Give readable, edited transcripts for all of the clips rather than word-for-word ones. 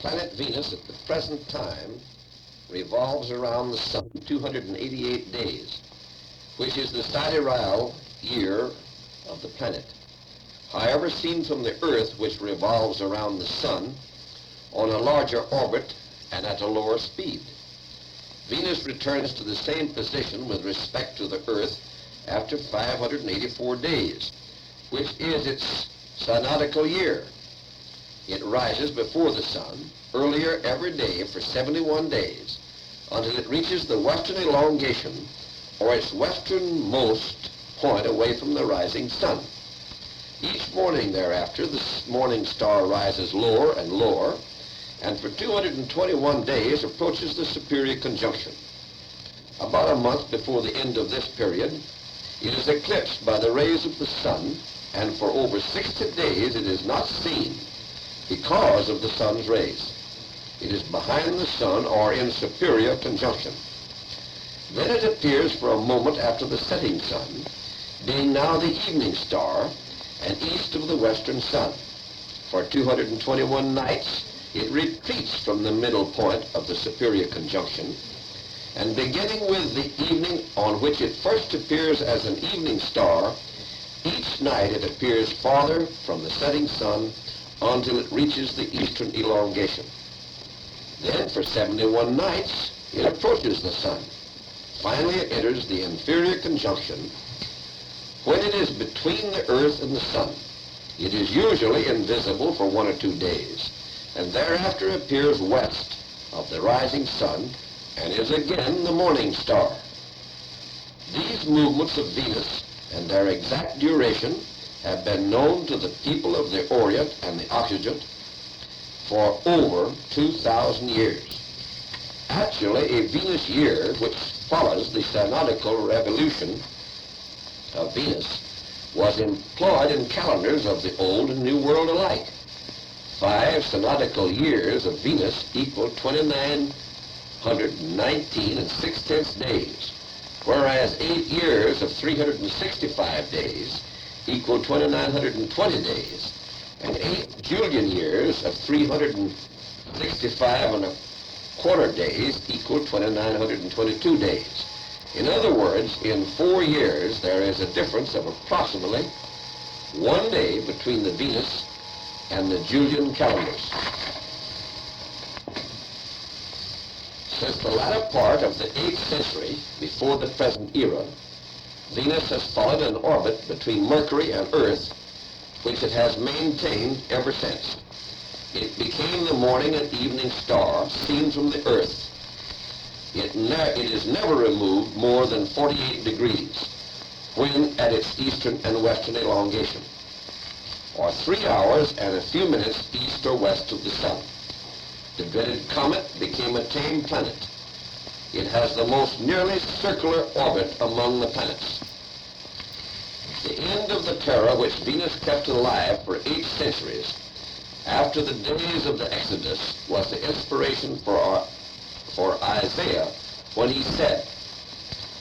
planet Venus at the present time revolves around the sun 288 days, which is the sidereal year of the planet. However, seen from the Earth, which revolves around the sun on a larger orbit and at a lower speed, Venus returns to the same position with respect to the Earth after 584 days, which is its synodical year. It rises before the sun earlier every day for 71 days until it reaches the western elongation, or its westernmost point away from the rising sun. Each morning thereafter, the morning star rises lower and lower, and for 221 days approaches the superior conjunction. About a month before the end of this period, it is eclipsed by the rays of the sun, and for over 60 days it is not seen because of the sun's rays. It is behind the sun or in superior conjunction. Then it appears for a moment after the setting sun, being now the evening star and east of the western sun. For 221 nights, it retreats from the middle point of the superior conjunction, and beginning with the evening on which it first appears as an evening star, each night it appears farther from the setting sun until it reaches the eastern elongation. Then for 71 nights, it approaches the sun. Finally, it enters the inferior conjunction. When it is between the Earth and the sun, it is usually invisible for 1 or 2 days, and thereafter appears west of the rising sun and is again the morning star. These movements of Venus and their exact duration have been known to the people of the Orient and the Occident for over 2,000 years. Actually, a Venus year, which follows the synodical revolution of Venus, was employed in calendars of the Old and New World alike. 5 synodical years of Venus equal 2,919 and 6/10 days, whereas 8 years of 365 days equal 2,920 days, and 8 Julian years of 365 and a quarter days equal 2,922 days. In other words, in 4 years there is a difference of approximately 1 day between the Venus and the Julian calendars. Since the latter part of the 8th century, before the present era, Venus has followed an orbit between Mercury and Earth, which it has maintained ever since. It became the morning and evening star seen from the Earth. It is never removed more than 48 degrees when at its eastern and western elongation, or 3 hours and a few minutes east or west of the sun. The dreaded comet became a tame planet. It has the most nearly circular orbit among the planets. The end of the terror which Venus kept alive for 8 centuries after the days of the Exodus was the inspiration for Isaiah when he said,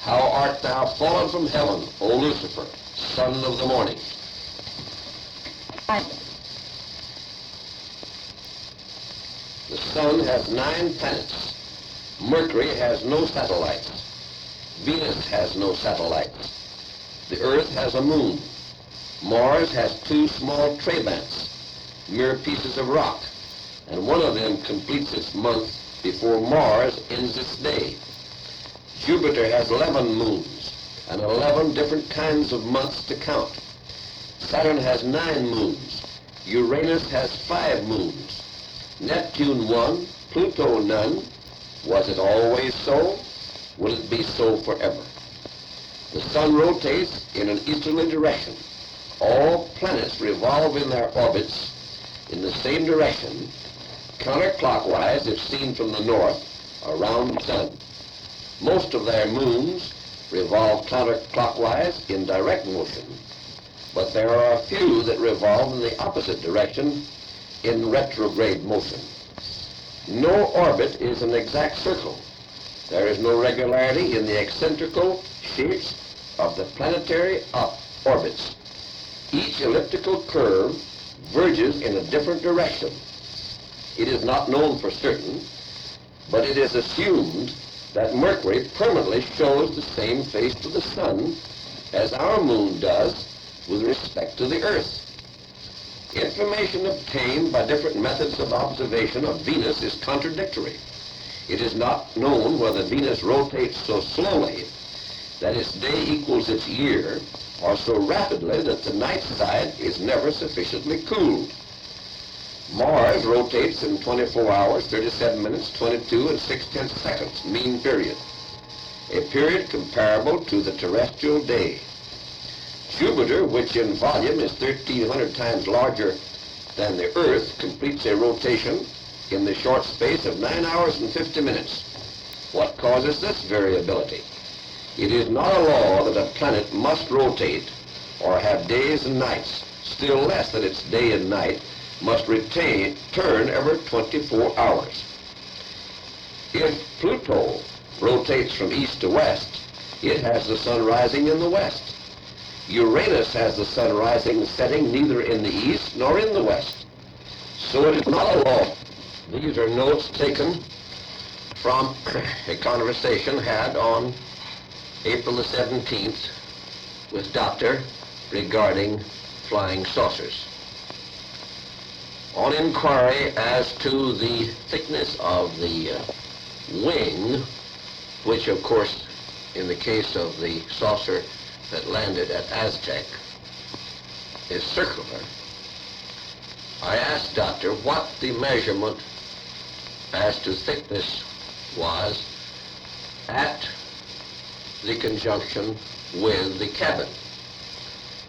"How art thou fallen from heaven, O Lucifer, son of the morning." The sun has 9 planets. Mercury has no satellites. Venus has no satellites. The Earth has a moon. Mars has 2 small trabants, mere pieces of rock, and one of them completes its month before Mars ends its day. Jupiter has 11 moons and 11 different kinds of months to count. Saturn has 9 moons. Uranus has 5 moons. Neptune 1, Pluto none. Was it always so? Will it be so forever? The sun rotates in an easterly direction. All planets revolve in their orbits in the same direction, counterclockwise if seen from the north, around the sun. Most of their moons revolve counterclockwise in direct motion, but there are a few that revolve in the opposite direction in retrograde motion. No orbit is an exact circle. There is no regularity in the eccentrical shapes of the planetary orbits. Each elliptical curve verges in a different direction. It is not known for certain, but it is assumed that Mercury permanently shows the same face to the sun as our moon does with respect to the Earth. Information obtained by different methods of observation of Venus is contradictory. It is not known whether Venus rotates so slowly that its day equals its year, or so rapidly that the night side is never sufficiently cooled. Mars rotates in 24 hours, 37 minutes, 22 and 6/10 seconds, mean period, a period comparable to the terrestrial day. Jupiter, which in volume is 1,300 times larger than the Earth, completes a rotation in the short space of 9 hours and 50 minutes. What causes this variability? It is not a law that a planet must rotate or have days and nights, still less that its day and night must turn every 24 hours. If Pluto rotates from east to west, it has the sun rising in the west. Uranus has the sun rising and setting neither in the east nor in the west. So it is not a law. These are notes taken from a conversation had on April the 17th with Doctor regarding flying saucers. On inquiry as to the thickness of the wing, which of course in the case of the saucer that landed at Aztec is circular, I asked Doctor what the measurement as to thickness was at the conjunction with the cabin.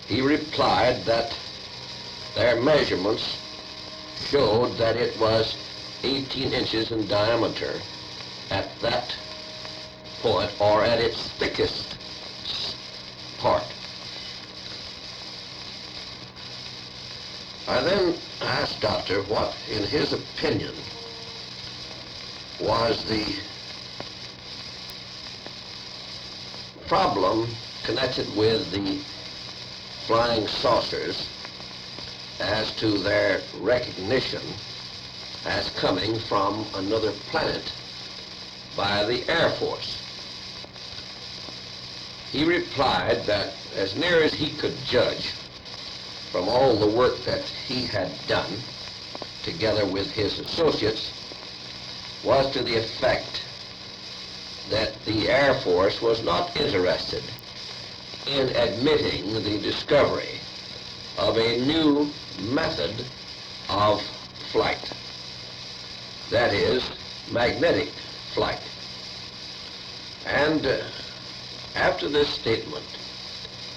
He replied that their measurements showed that it was 18 inches in diameter at that point, or at its thickest part. I then asked Doctor what, in his opinion, was the problem connected with the flying saucers as to their recognition as coming from another planet by the Air Force. He replied that as near as he could judge from all the work that he had done together with his associates was to the effect that the Air Force was not interested in admitting the discovery of a new method of flight, that is, magnetic flight. And after this statement,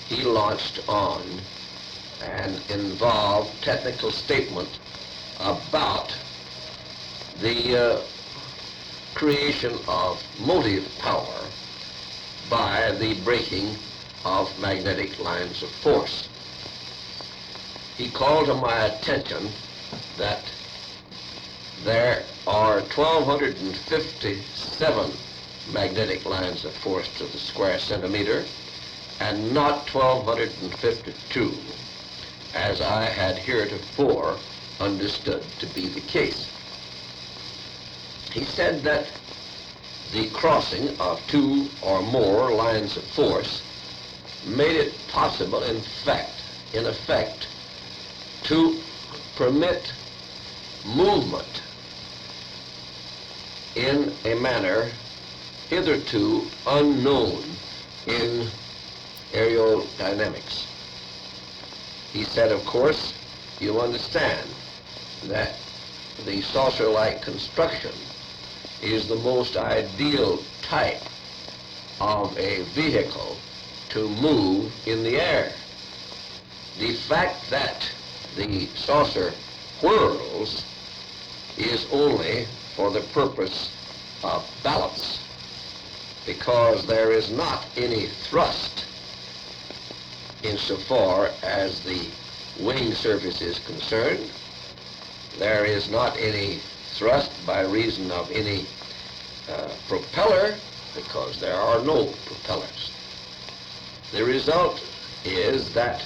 he launched on an involved technical statement about the creation of motive power by the breaking of magnetic lines of force. He called to my attention that there are 1,257 magnetic lines of force to the square centimeter and not 1,252, as I had heretofore understood to be the case. He said that the crossing of two or more lines of force made it possible, in effect, to permit movement in a manner hitherto unknown in aerodynamics. He said, of course, you understand that the saucer-like construction is the most ideal type of a vehicle to move in the air. The fact that the saucer whirls is only for the purpose of balance, because there is not any thrust insofar as the wing surface is concerned. There is not any thrust by reason of any propeller, because there are no propellers. The result is that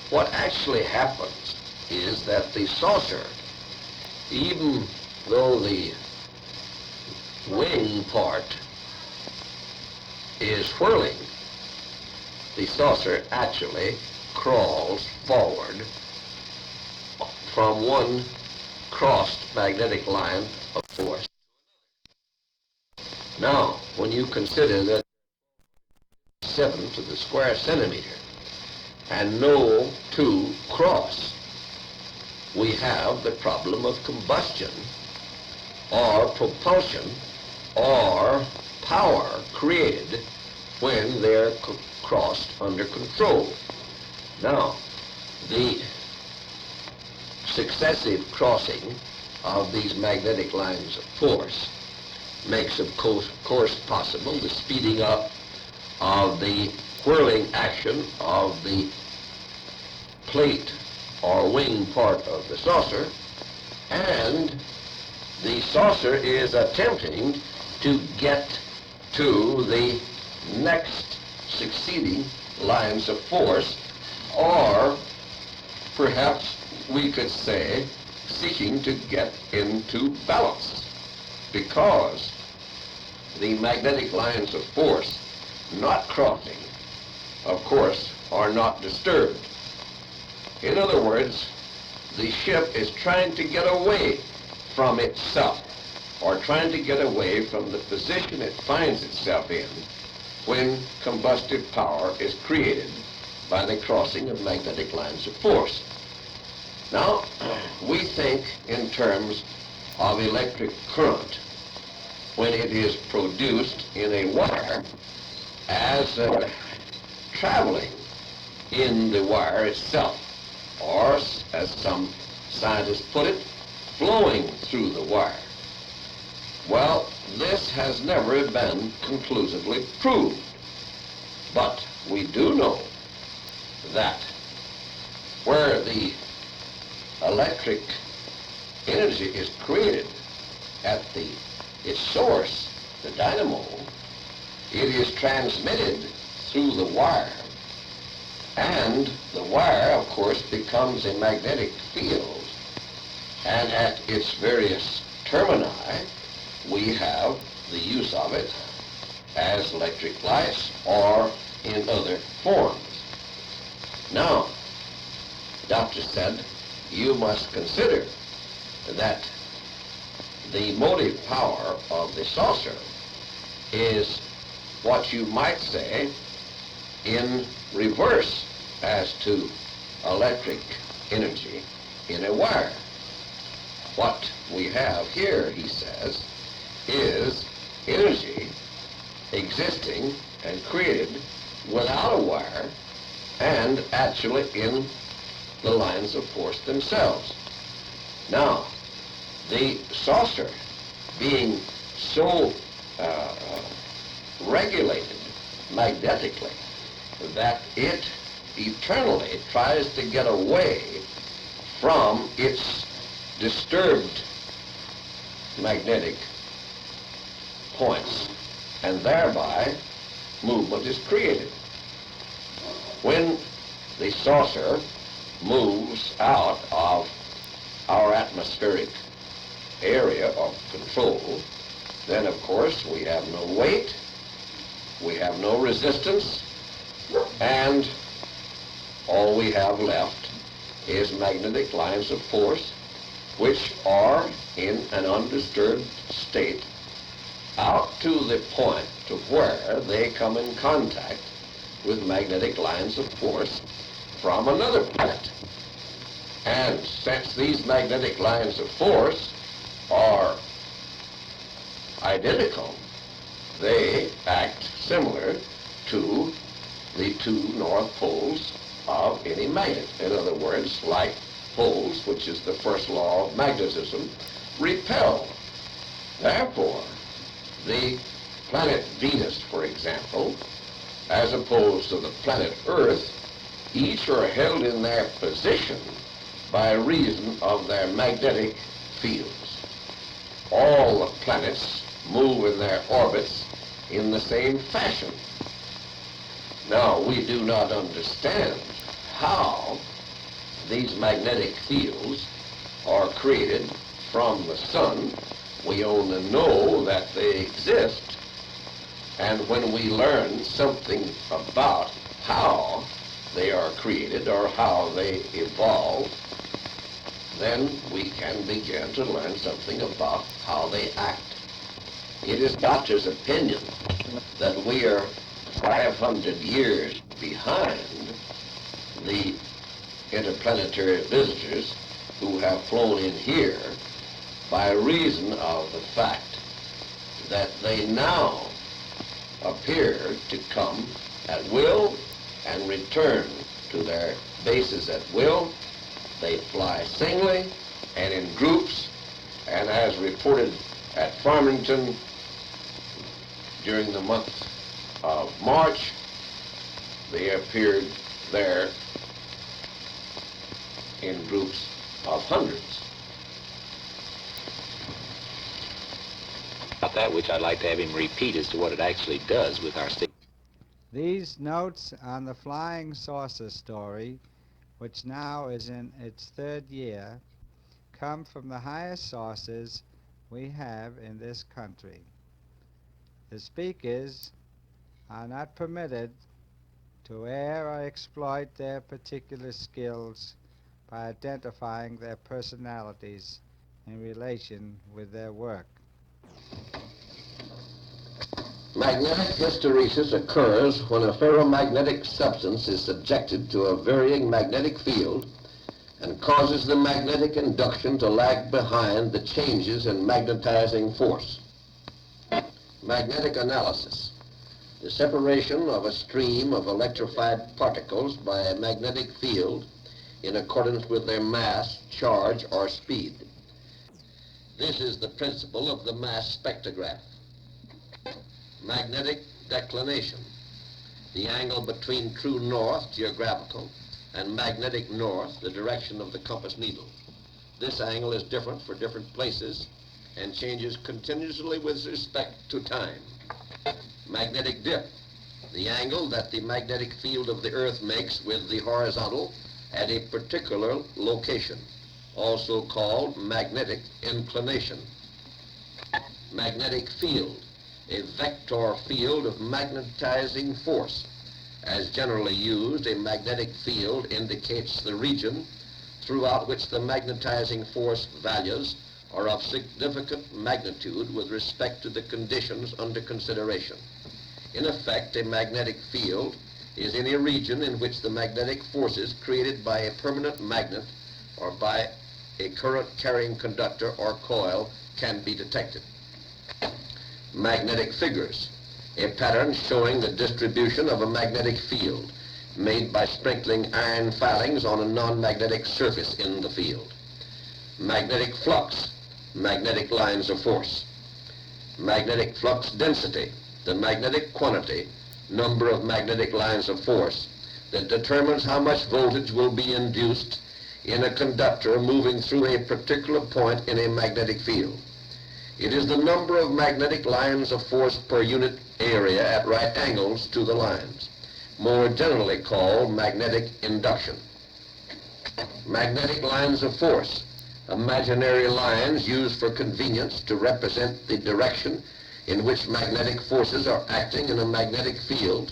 what actually happens is that the saucer, even though the wing part is whirling, the saucer actually crawls forward from one crossed magnetic line of force. Now, when you consider that 7 to the square centimeter and no 2 cross, we have the problem of combustion or propulsion or power created when they're crossed under control. Now, the successive crossing of these magnetic lines of force makes, of course, possible the speeding up of the whirling action of the plate or wing part of the saucer, and the saucer is attempting to get to the next succeeding lines of force, or perhaps we could say seeking to get into balance, because the magnetic lines of force not crossing, of course, are not disturbed. In other words, the ship is trying to get away from itself, or trying to get away from the position it finds itself in when combustive power is created by the crossing of magnetic lines of force. Now, we think in terms of electric current when it is produced in a wire as traveling in the wire itself, or, as some scientists put it, flowing through the wire. Well, this has never been conclusively proved, but we do know that where the electric energy is created at its source, the dynamo, it is transmitted through the wire, and the wire, of course, becomes a magnetic field, and at its various termini we have the use of it as electric lights or in other forms. Now, Doctor said, you must consider that the motive power of the saucer is what you might say in reverse as to electric energy in a wire. What we have here, he says, is energy existing and created without a wire and actually in the lines of force themselves. Now, the saucer being so regulated magnetically that it eternally tries to get away from its disturbed magnetic points, and thereby movement is created. When the saucer moves out of our atmospheric area of control, then of course we have no weight, we have no resistance, and all we have left is magnetic lines of force which are in an undisturbed state out to the point to where they come in contact with magnetic lines of force from another planet. And since these magnetic lines of force are identical, they act similar to the 2 north poles of any magnet. In other words, like poles, which is the first law of magnetism, repel. Therefore, the planet Venus, for example, as opposed to the planet Earth, each are held in their position by reason of their magnetic fields. All the planets move in their orbits in the same fashion. Now, we do not understand how these magnetic fields are created from the sun. We only know that they exist. And when we learn something about how they are created or how they evolve, then we can begin to learn something about how they act. It is Doctor's opinion that we are 500 years behind the interplanetary visitors who have flown in here by reason of the fact that they now appear to come at will and return to their bases at will. They fly singly and in groups, and as reported at Farmington during the month of March, they appeared there in groups of hundreds. About that, which I'd like to have him repeat as to what it actually does with our state. These notes on the flying saucer story, which now is in its 3rd year, come from the highest sources we have in this country. The speakers are not permitted to air or exploit their particular skills by identifying their personalities in relation with their work. Magnetic hysteresis occurs when a ferromagnetic substance is subjected to a varying magnetic field and causes the magnetic induction to lag behind the changes in magnetizing force. Magnetic analysis. The separation of a stream of electrified particles by a magnetic field in accordance with their mass, charge, or speed. This is the principle of the mass spectrograph. Magnetic declination. The angle between true north, geographical, and magnetic north, the direction of the compass needle. This angle is different for different places and changes continuously with respect to time. Magnetic dip. The angle that the magnetic field of the Earth makes with the horizontal at a particular location, also called magnetic inclination. Magnetic field. A vector field of magnetizing force. As generally used, a magnetic field indicates the region throughout which the magnetizing force values are of significant magnitude with respect to the conditions under consideration. In effect, a magnetic field is any region in which the magnetic forces created by a permanent magnet or by a current-carrying conductor or coil can be detected. Magnetic figures, a pattern showing the distribution of a magnetic field made by sprinkling iron filings on a non-magnetic surface in the field. Magnetic flux, magnetic lines of force. Magnetic flux density, the magnetic quantity, number of magnetic lines of force that determines how much voltage will be induced in a conductor moving through a particular point in a magnetic field. It is the number of magnetic lines of force per unit area at right angles to the lines, more generally called magnetic induction. Magnetic lines of force, imaginary lines used for convenience to represent the direction in which magnetic forces are acting in a magnetic field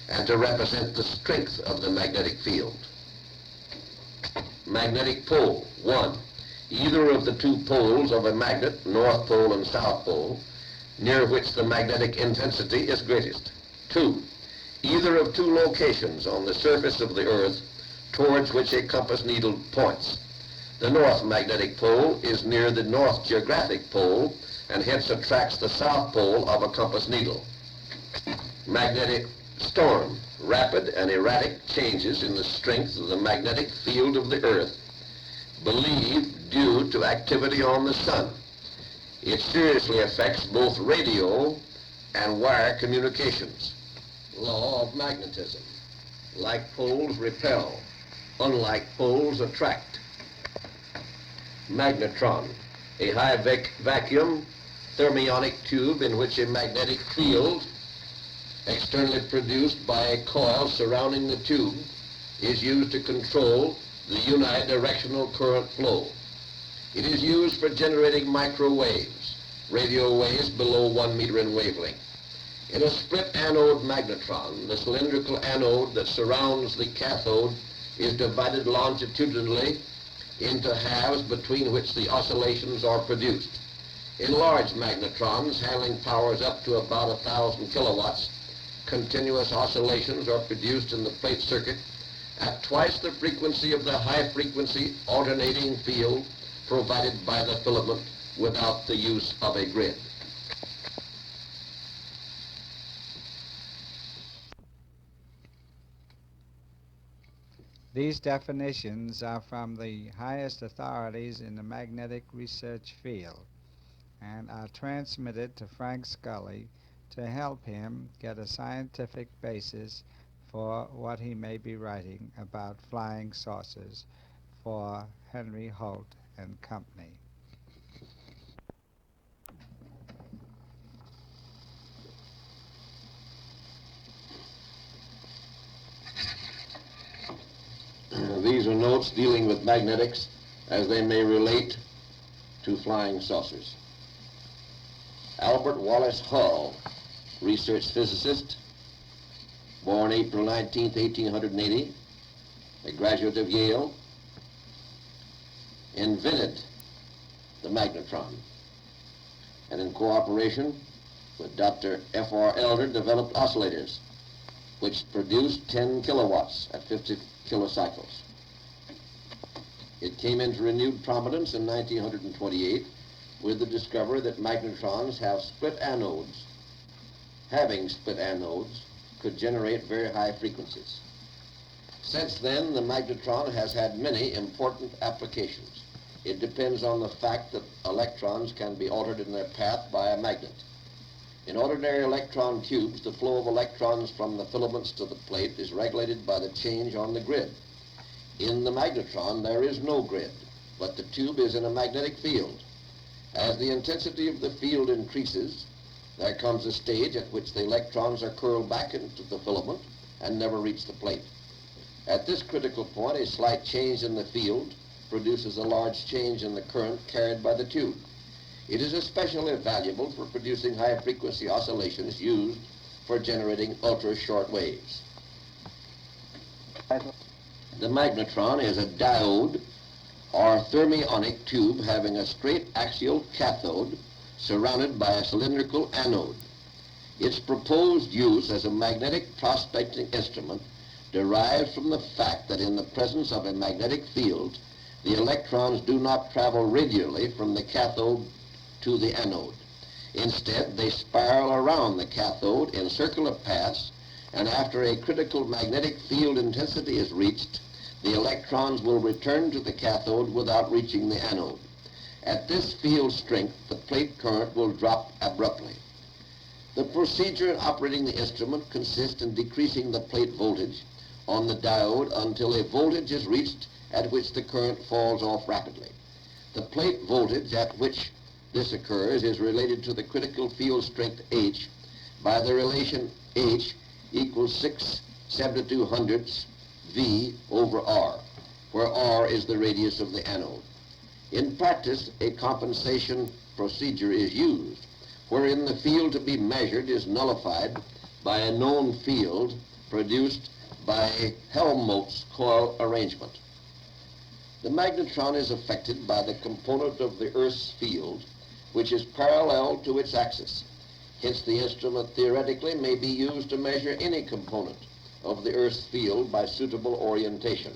and to represent the strength of the magnetic field. Magnetic pole. 1. Either of the two poles of a magnet, north pole and south pole, near which the magnetic intensity is greatest. 2. Either of two locations on the surface of the Earth towards which a compass needle points. The north magnetic pole is near the north geographic pole and hence attracts the south pole of a compass needle. Magnetic storm. Rapid and erratic changes in the strength of the magnetic field of the Earth, believed due to activity on the sun. It seriously affects both radio and wire communications. Law of magnetism. Like poles repel, unlike poles attract. Magnetron. A high vacuum thermionic tube in which a magnetic field externally produced by a coil surrounding the tube is used to control the unidirectional current flow. It is used for generating microwaves, radio waves below 1 meter in wavelength. In a split anode magnetron, the cylindrical anode that surrounds the cathode is divided longitudinally into halves between which the oscillations are produced. In large magnetrons handling powers up to about 1,000 kilowatts, continuous oscillations are produced in the plate circuit at twice the frequency of the high-frequency alternating field provided by the filament without the use of a grid. These definitions are from the highest authorities in the magnetic research field and are transmitted to Frank Scully to help him get a scientific basis for what he may be writing about flying saucers for Henry Holt and Company. These are notes dealing with magnetics as they may relate to flying saucers. Albert Wallace Hull, research physicist, born April 19, 1880, a graduate of Yale, invented the magnetron, and in cooperation with Dr. F.R. Elder developed oscillators which produced 10 kilowatts at 50 kilocycles. It came into renewed prominence in 1928 with the discovery that magnetrons have split anodes. Having split anodes could generate very high frequencies. Since then, the magnetron has had many important applications. It depends on the fact that electrons can be altered in their path by a magnet. In ordinary electron tubes, the flow of electrons from the filaments to the plate is regulated by the change on the grid. In the magnetron, there is no grid, but the tube is in a magnetic field. As the intensity of the field increases, there comes a stage at which the electrons are curled back into the filament and never reach the plate. At this critical point, a slight change in the field produces a large change in the current carried by the tube. It is especially valuable for producing high-frequency oscillations used for generating ultra-short waves. The magnetron is a diode or thermionic tube having a straight axial cathode surrounded by a cylindrical anode. Its proposed use as a magnetic prospecting instrument derives from the fact that in the presence of a magnetic field, the electrons do not travel radially from the cathode to the anode. Instead, they spiral around the cathode in circular paths, and after a critical magnetic field intensity is reached, the electrons will return to the cathode without reaching the anode. At this field strength, the plate current will drop abruptly. The procedure in operating the instrument consists in decreasing the plate voltage on the diode until a voltage is reached at which the current falls off rapidly. The plate voltage at which this occurs is related to the critical field strength H by the relation H equals 6/72 V over R, where R is the radius of the anode. In practice, a compensation procedure is used, wherein the field to be measured is nullified by a known field produced by a Helmholtz coil arrangement. The magnetron is affected by the component of the Earth's field, which is parallel to its axis. Hence, the instrument theoretically may be used to measure any component of the Earth's field by suitable orientation.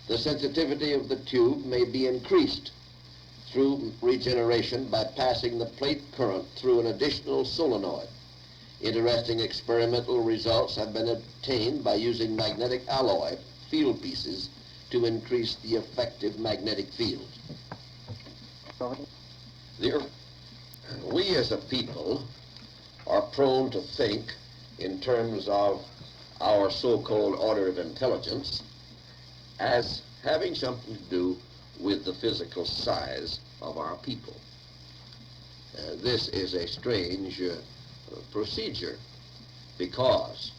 The sensitivity of the tube may be increased through regeneration by passing the plate current through an additional solenoid. Interesting experimental results have been obtained by using magnetic alloy field pieces to increase the effective magnetic field. We as a people are prone to think in terms of our so-called order of intelligence as having something to do with the physical size of our people. This is a strange procedure because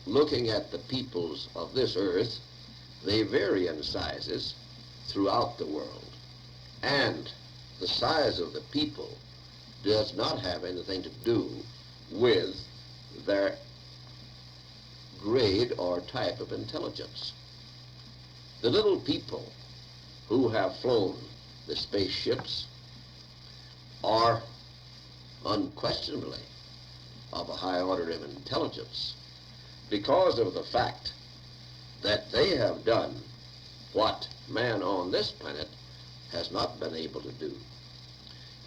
looking at the peoples of this earth, they vary in sizes throughout the world. And the size of the people does not have anything to do with their grade or type of intelligence. The little people who have flown the spaceships are unquestionably of a high order of intelligence because of the fact that they have done what man on this planet has not been able to do.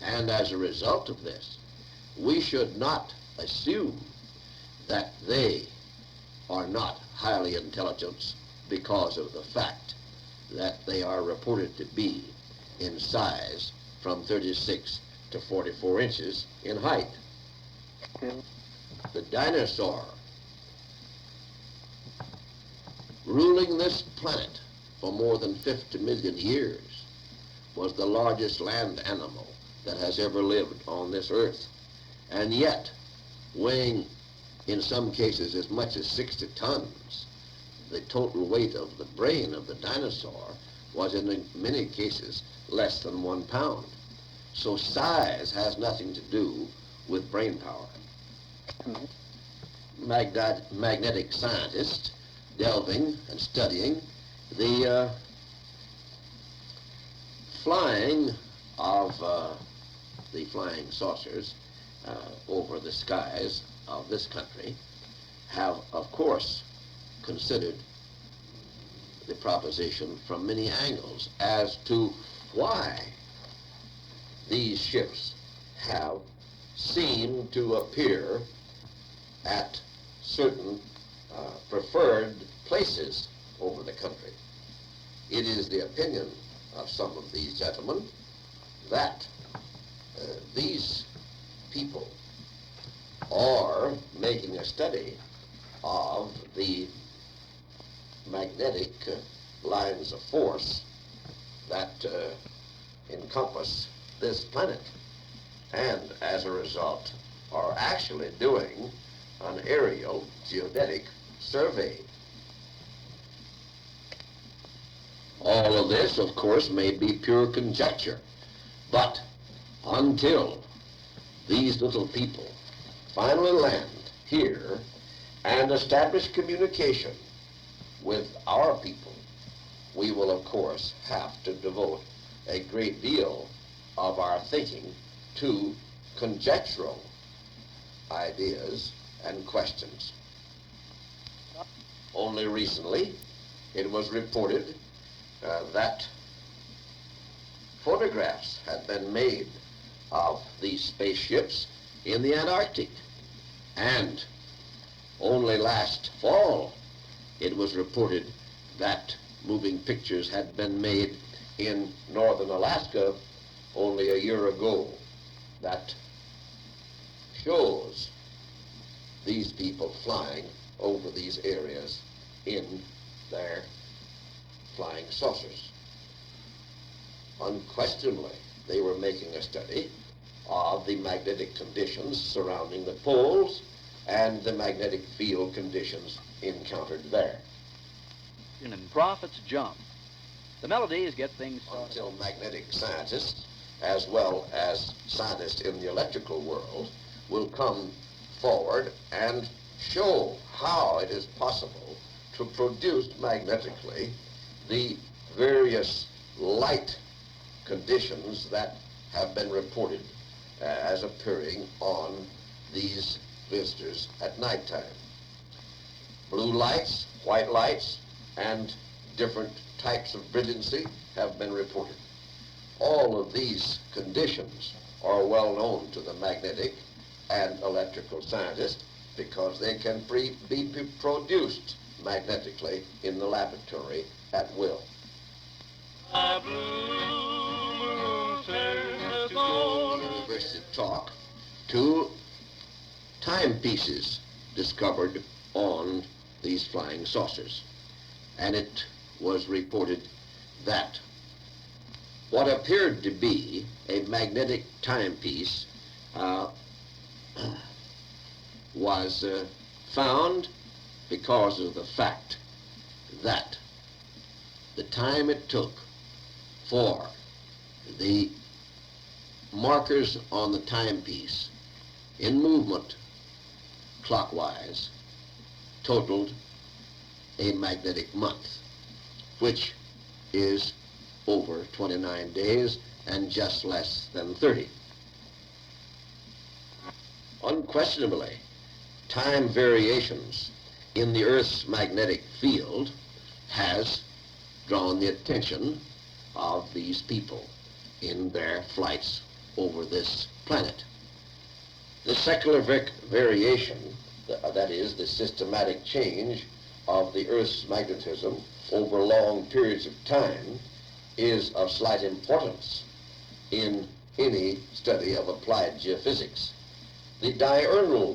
And as a result of this, we should not assume that they are not highly intelligent because of the fact that they are reported to be in size from 36 to 44 inches in height. The dinosaur ruling this planet for more than 50 million years was the largest land animal that has ever lived on this earth, and yet weighing in some cases as much as 60 tons. The total weight of the brain of the dinosaur was in many cases less than 1 pound. So size has nothing to do with brain power. Magnetic scientists delving and studying the flying of the flying saucers over the skies of this country have, of course, considered the proposition from many angles as to why these ships have seemed to appear at certain preferred places over the country. It is the opinion of some of these gentlemen that these people are making a study of the magnetic lines of force that encompass this planet, and as a result are actually doing an aerial geodetic survey. All of this, of course, may be pure conjecture, but until these little people finally land here and establish communication with our people, we will, of course, have to devote a great deal of our thinking to conjectural ideas and questions. Only recently, it was reported that photographs had been made of these spaceships in the Antarctic. And only last fall, it was reported that moving pictures had been made in northern Alaska only a year ago that shows these people flying over these areas in their flying saucers. Unquestionably, they were making a study of the magnetic conditions surrounding the poles and the magnetic field conditions encountered there. And profits jump. The melody is get things started. Until magnetic scientists, as well as scientists in the electrical world, will come forward and show how it is possible to produce magnetically the various light conditions that have been reported as appearing on these visitors at nighttime. Blue lights, white lights, and different types of brilliancy have been reported. All of these conditions are well known to the magnetic and electrical scientists because they can be produced magnetically in the laboratory at will. University talk to timepieces discovered on these flying saucers. And it was reported that what appeared to be a magnetic timepiece was found because of the fact that the time it took for the markers on the timepiece in movement clockwise totaled a magnetic month, which is over 29 days and just less than 30. Unquestionably, time variations in the Earth's magnetic field has drawn the attention of these people in their flights over this planet. The secular variation, that is, the systematic change of the Earth's magnetism over long periods of time, is of slight importance in any study of applied geophysics. The diurnal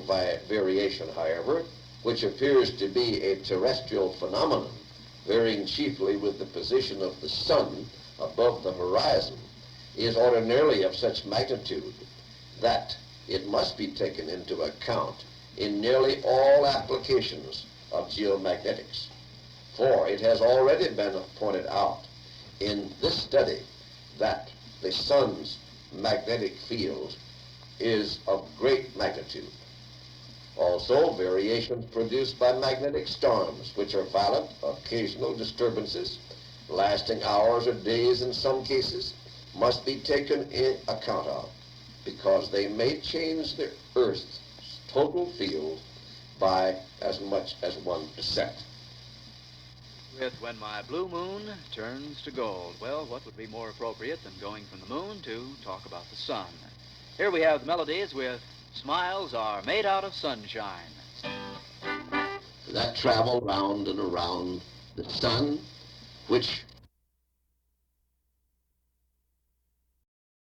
variation, however, which appears to be a terrestrial phenomenon, varying chiefly with the position of the sun above the horizon, is ordinarily of such magnitude that it must be taken into account in nearly all applications of geomagnetics. For it has already been pointed out in this study that the sun's magnetic field is of great magnitude. Also, variations produced by magnetic storms, which are violent, occasional disturbances, lasting hours or days in some cases, must be taken in account of, because they may change the Earth's total field by as much as 1%. With When My Blue Moon Turns to Gold. Well, what would be more appropriate than going from the moon to talk about the sun? Here we have the melodies with Smiles Are Made Out of Sunshine. That travel round and around the sun, which